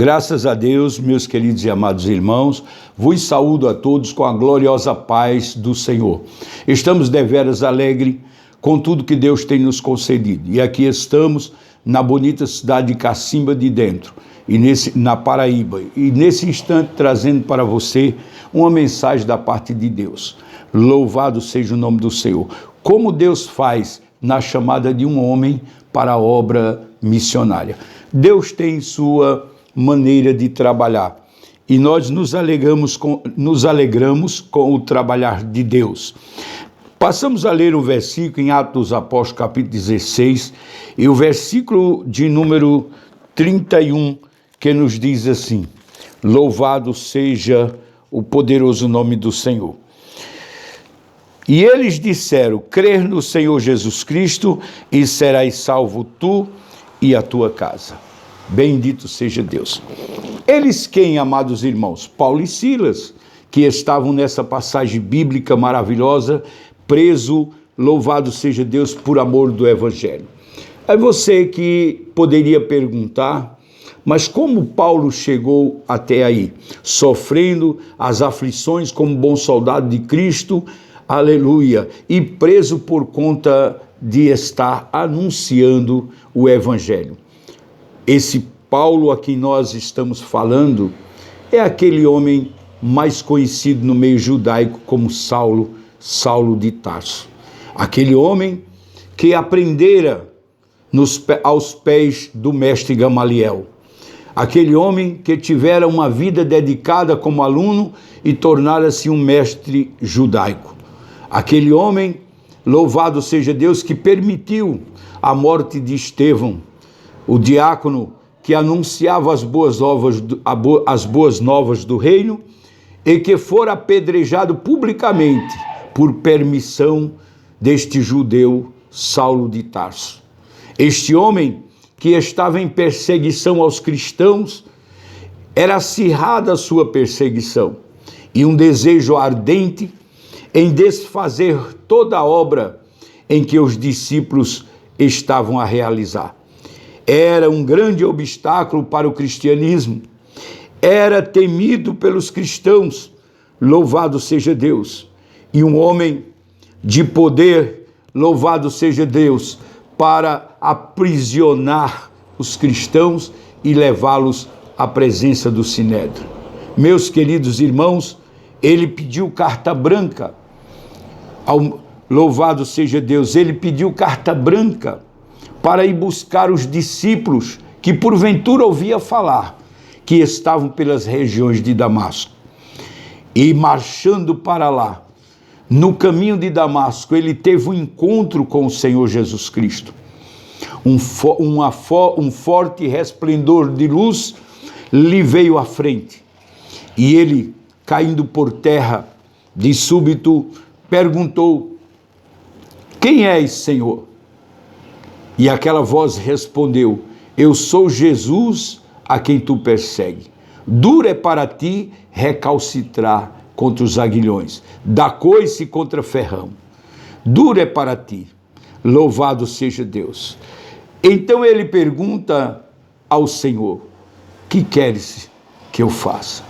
Graças a Deus, meus queridos e amados irmãos, vos saúdo a todos com a gloriosa paz do Senhor. Estamos deveras alegres com tudo que Deus tem nos concedido. E aqui estamos na bonita cidade de Cacimba de Dentro, na Paraíba. E nesse instante trazendo para você uma mensagem da parte de Deus. Louvado seja o nome do Senhor. Como Deus faz na chamada de um homem para a obra missionária. Deus tem sua maneira de trabalhar e nós nos alegramos com o trabalhar de Deus. Passamos a ler o versículo em Atos dos Apóstolos, capítulo 16, e o versículo de número 31, que nos diz assim: louvado seja o poderoso nome do Senhor. E eles disseram: crer no Senhor Jesus Cristo e serás salvo tu e a tua casa. Bendito seja Deus. Eles quem, amados irmãos? Paulo e Silas, que estavam nessa passagem bíblica maravilhosa, preso, louvado seja Deus, por amor do Evangelho. É você que poderia perguntar, mas como Paulo chegou até aí? Sofrendo as aflições como bom soldado de Cristo, aleluia, e preso por conta de estar anunciando o Evangelho. Esse Paulo a quem nós estamos falando é aquele homem mais conhecido no meio judaico como Saulo de Tarso. Aquele homem que aprendera aos pés do mestre Gamaliel. Aquele homem que tivera uma vida dedicada como aluno e tornara-se um mestre judaico. Aquele homem, louvado seja Deus, que permitiu a morte de Estevão, o diácono que anunciava as boas novas do reino e que fora apedrejado publicamente por permissão deste judeu Saulo de Tarso. Este homem que estava em perseguição aos cristãos, era acirrada a sua perseguição e um desejo ardente em desfazer toda a obra em que os discípulos estavam a realizar. Era um grande obstáculo para o cristianismo, era temido pelos cristãos, louvado seja Deus, e um homem de poder, louvado seja Deus, para aprisionar os cristãos e levá-los à presença do Sinédrio. Meus queridos irmãos, ele pediu carta branca, louvado seja Deus, ele pediu carta branca para ir buscar os discípulos que porventura ouvia falar, que estavam pelas regiões de Damasco. E marchando para lá, no caminho de Damasco, ele teve um encontro com o Senhor Jesus Cristo. Um forte resplendor de luz lhe veio à frente. E ele, caindo por terra, de súbito, perguntou: quem és, Senhor? E aquela voz respondeu: eu sou Jesus a quem tu persegue. Duro é para ti recalcitrar contra os aguilhões, da coice contra ferrão. Duro é para ti, louvado seja Deus. Então ele pergunta ao Senhor: que queres que eu faça?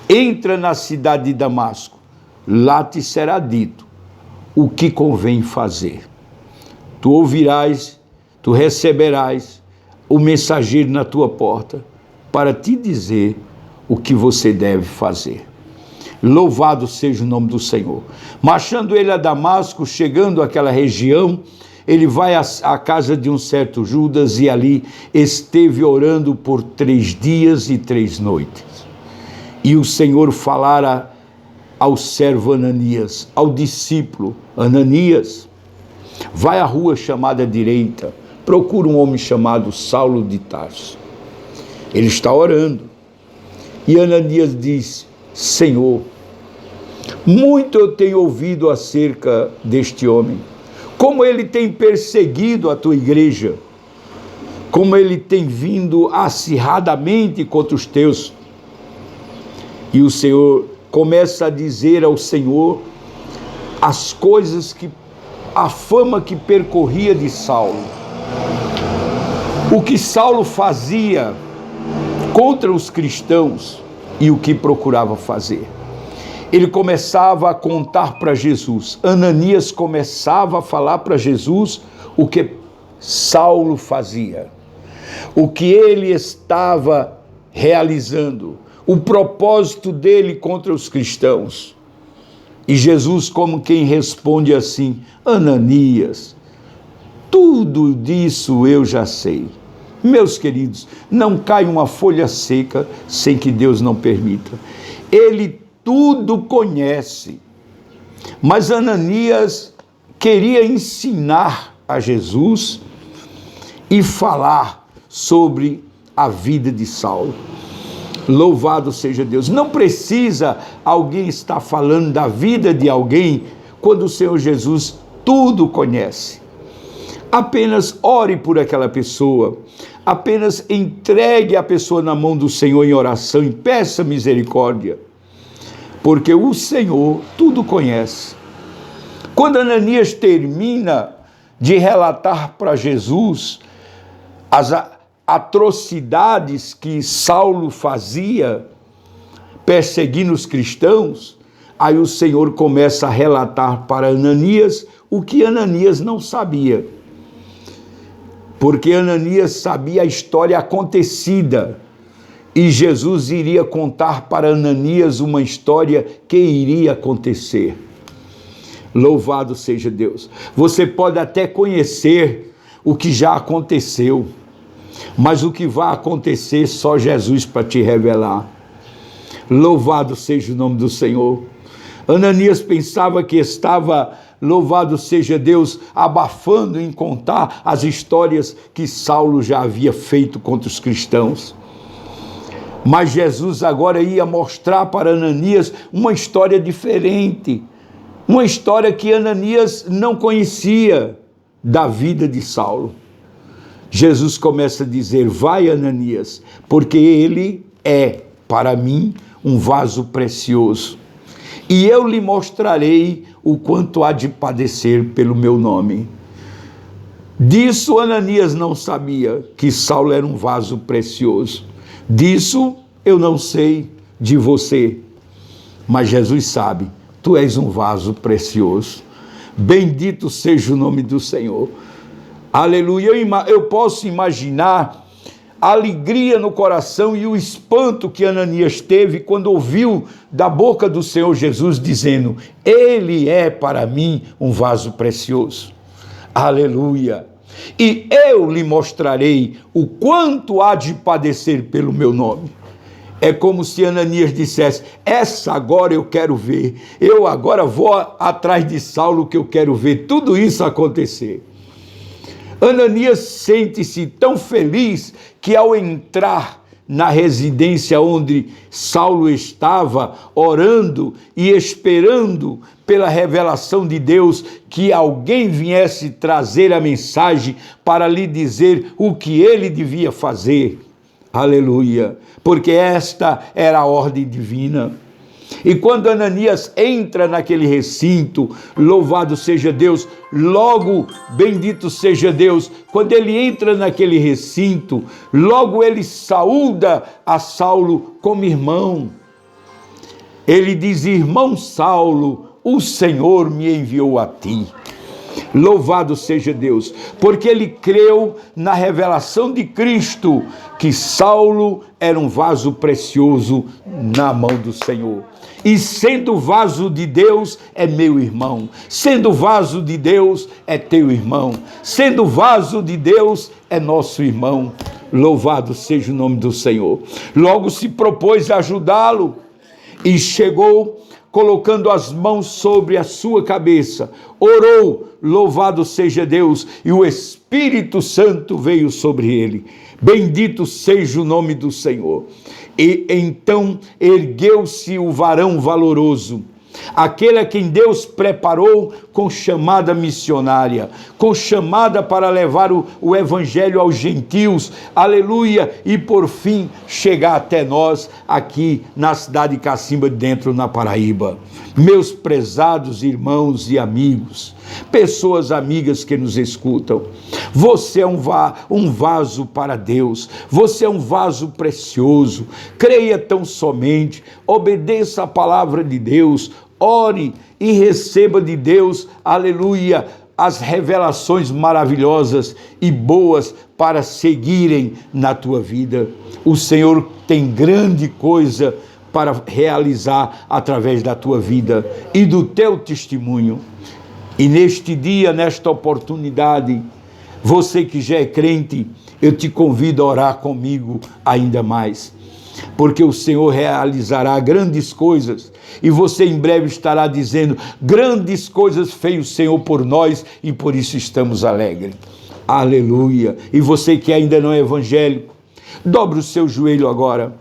Entra na cidade de Damasco, lá te será dito o que convém fazer. Tu ouvirás, tu receberás o mensageiro na tua porta para te dizer o que você deve fazer. Louvado seja o nome do Senhor. Marchando ele a Damasco, chegando àquela região, ele vai à casa de um certo Judas e ali esteve orando por 3 dias e 3 noites. E o Senhor falara ao servo Ananias, ao discípulo Ananias: vai à rua chamada direita, procura um homem chamado Saulo de Tarso. Ele está orando. E Ananias diz: Senhor, muito eu tenho ouvido acerca deste homem, como ele tem perseguido a tua igreja, como ele tem vindo acirradamente contra os teus. E o Senhor começa a dizer ao Senhor as coisas a fama que percorria de Saulo. O que Saulo fazia contra os cristãos e o que procurava fazer. Ele começava a contar para Jesus, Ananias começava a falar para Jesus o que Saulo fazia, o que ele estava realizando, o propósito dele contra os cristãos. E Jesus, como quem responde assim, Ananias, tudo disso eu já sei. Meus queridos, não cai uma folha seca sem que Deus não permita. Ele tudo conhece. Mas Ananias queria ensinar a Jesus e falar sobre a vida de Saulo. Louvado seja Deus. Não precisa alguém estar falando da vida de alguém quando o Senhor Jesus tudo conhece. Apenas ore por aquela pessoa, apenas entregue a pessoa na mão do Senhor em oração e peça misericórdia, porque o Senhor tudo conhece. Quando Ananias termina de relatar para Jesus as atrocidades que Saulo fazia, perseguindo os cristãos, aí o Senhor começa a relatar para Ananias o que Ananias não sabia. Porque Ananias sabia a história acontecida e Jesus iria contar para Ananias uma história que iria acontecer. Louvado seja Deus. Você pode até conhecer o que já aconteceu, mas o que vai acontecer só Jesus para te revelar. Louvado seja o nome do Senhor. Ananias pensava que estava, louvado seja Deus, abafando em contar as histórias que Saulo já havia feito contra os cristãos. Mas Jesus agora ia mostrar para Ananias uma história diferente, uma história que Ananias não conhecia da vida de Saulo. Jesus começa a dizer, vai Ananias, porque ele é para mim um vaso precioso. E eu lhe mostrarei o quanto há de padecer pelo meu nome. Disso Ananias não sabia, que Saulo era um vaso precioso. Disso eu não sei de você. Mas Jesus sabe, tu és um vaso precioso. Bendito seja o nome do Senhor. Aleluia. Eu posso imaginar a alegria no coração e o espanto que Ananias teve quando ouviu da boca do Senhor Jesus dizendo, ele é para mim um vaso precioso. Aleluia. E eu lhe mostrarei o quanto há de padecer pelo meu nome. É como se Ananias dissesse, essa agora eu quero ver, eu agora vou atrás de Saulo que eu quero ver tudo isso acontecer. Ananias sente-se tão feliz que ao entrar na residência onde Saulo estava, orando e esperando pela revelação de Deus, que alguém viesse trazer a mensagem para lhe dizer o que ele devia fazer. Aleluia! Porque esta era a ordem divina. E quando Ananias entra naquele recinto, louvado seja Deus, logo, bendito seja Deus, quando ele entra naquele recinto, logo ele saúda a Saulo como irmão. Ele diz, irmão Saulo, o Senhor me enviou a ti. Louvado seja Deus, porque ele creu na revelação de Cristo, que Saulo era um vaso precioso na mão do Senhor. E sendo vaso de Deus é meu irmão, sendo vaso de Deus é teu irmão, sendo vaso de Deus é nosso irmão. Louvado seja o nome do Senhor. Logo se propôs a ajudá-lo e chegou colocando as mãos sobre a sua cabeça, orou, louvado seja Deus, e o Espírito Santo veio sobre ele. Bendito seja o nome do Senhor. E então ergueu-se o varão valoroso, aquele a quem Deus preparou com chamada missionária, com chamada para levar o evangelho aos gentios, aleluia, e por fim chegar até nós aqui na cidade de Cacimba, dentro na Paraíba. Meus prezados irmãos e amigos, pessoas amigas que nos escutam, você é um vaso para Deus, você é um vaso precioso. Creia tão somente, obedeça a palavra de Deus, ore e receba de Deus, aleluia, as revelações maravilhosas e boas para seguirem na tua vida. O Senhor tem grande coisa para realizar através da tua vida e do teu testemunho. E neste dia, nesta oportunidade, você que já é crente, eu te convido a orar comigo ainda mais, porque o Senhor realizará grandes coisas, e você em breve estará dizendo: grandes coisas fez o Senhor por nós, e por isso estamos alegres. Aleluia! E você que ainda não é evangélico, dobre o seu joelho agora,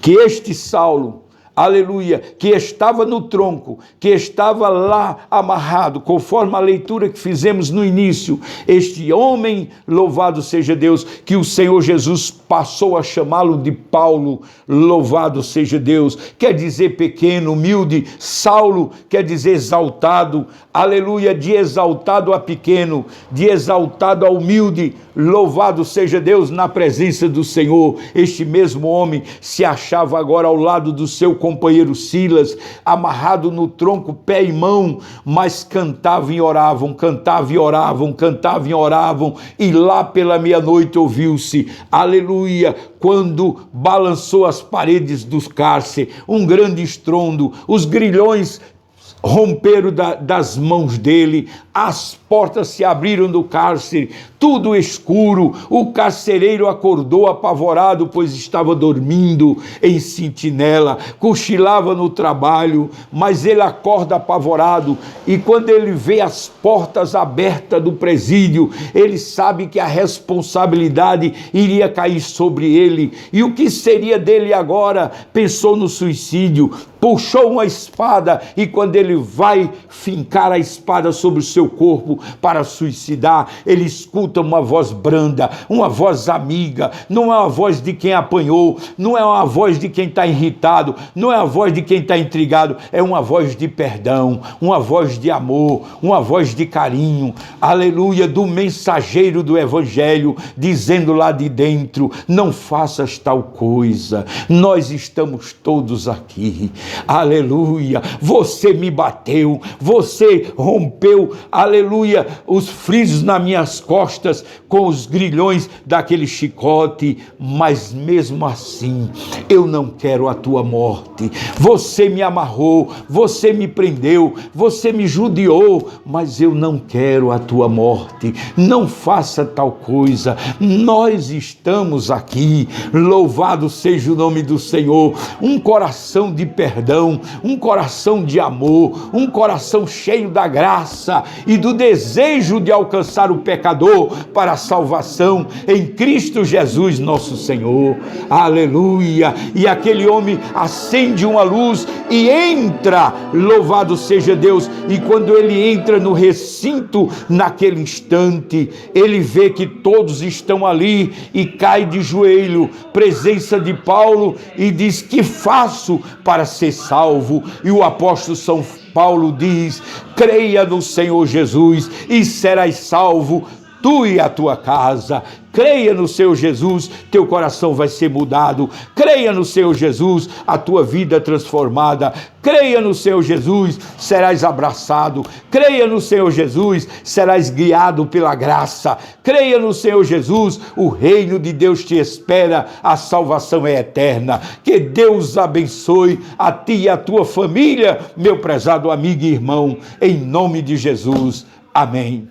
que este Saulo, aleluia, que estava no tronco, que estava lá amarrado, conforme a leitura que fizemos no início, este homem, louvado seja Deus, que o Senhor Jesus passou a chamá-lo de Paulo, louvado seja Deus, quer dizer pequeno, humilde. Saulo quer dizer exaltado, aleluia, de exaltado a pequeno, de exaltado a humilde, louvado seja Deus. Na presença do Senhor, este mesmo homem se achava agora ao lado do seu companheiro Silas, amarrado no tronco, pé e mão, mas cantavam e oravam, cantavam e oravam, cantavam e oravam, e lá pela meia-noite ouviu-se, aleluia, quando balançou as paredes dos cárceres, um grande estrondo, os grilhões romperam das mãos dele, as portas se abriram do cárcere, tudo escuro. O carcereiro acordou apavorado, pois estava dormindo em sentinela, cochilava no trabalho, mas ele acorda apavorado, e quando ele vê as portas abertas do presídio, ele sabe que a responsabilidade iria cair sobre ele, e o que seria dele agora? Pensou no suicídio, puxou uma espada, e quando ele vai fincar a espada sobre o seu corpo para suicidar, ele escuta uma voz branda, uma voz amiga, não é uma voz de quem apanhou, não é uma voz de quem está irritado, não é a voz de quem está intrigado, é uma voz de perdão, uma voz de amor, uma voz de carinho, aleluia, do mensageiro do evangelho, dizendo lá de dentro: não faças tal coisa, nós estamos todos aqui, aleluia, você me bateu, você rompeu, aleluia, os frisos nas minhas costas com os grilhões daquele chicote, mas mesmo assim eu não quero a tua morte. Você me amarrou, você me prendeu, você me judiou, mas eu não quero a tua morte. Não faça tal coisa, nós estamos aqui, louvado seja o nome do Senhor. Um coração de perdão, um coração de amor, um coração cheio da graça e do desejo de alcançar o pecador para a salvação em Cristo Jesus nosso Senhor, aleluia. E aquele homem acende uma luz e entra, louvado seja Deus, e quando ele entra no recinto, naquele instante, ele vê que todos estão ali e cai de joelho, presença de Paulo, e diz: que faço para ser salvo? E o apóstolo São Paulo diz: creia no Senhor Jesus e serás salvo, tu e a tua casa. Creia no Senhor Jesus, teu coração vai ser mudado. Creia no Senhor Jesus, a tua vida transformada. Creia no Senhor Jesus, serás abraçado. Creia no Senhor Jesus, serás guiado pela graça. Creia no Senhor Jesus, o reino de Deus te espera, a salvação é eterna. Que Deus abençoe a ti e a tua família, meu prezado amigo e irmão, em nome de Jesus. Amém.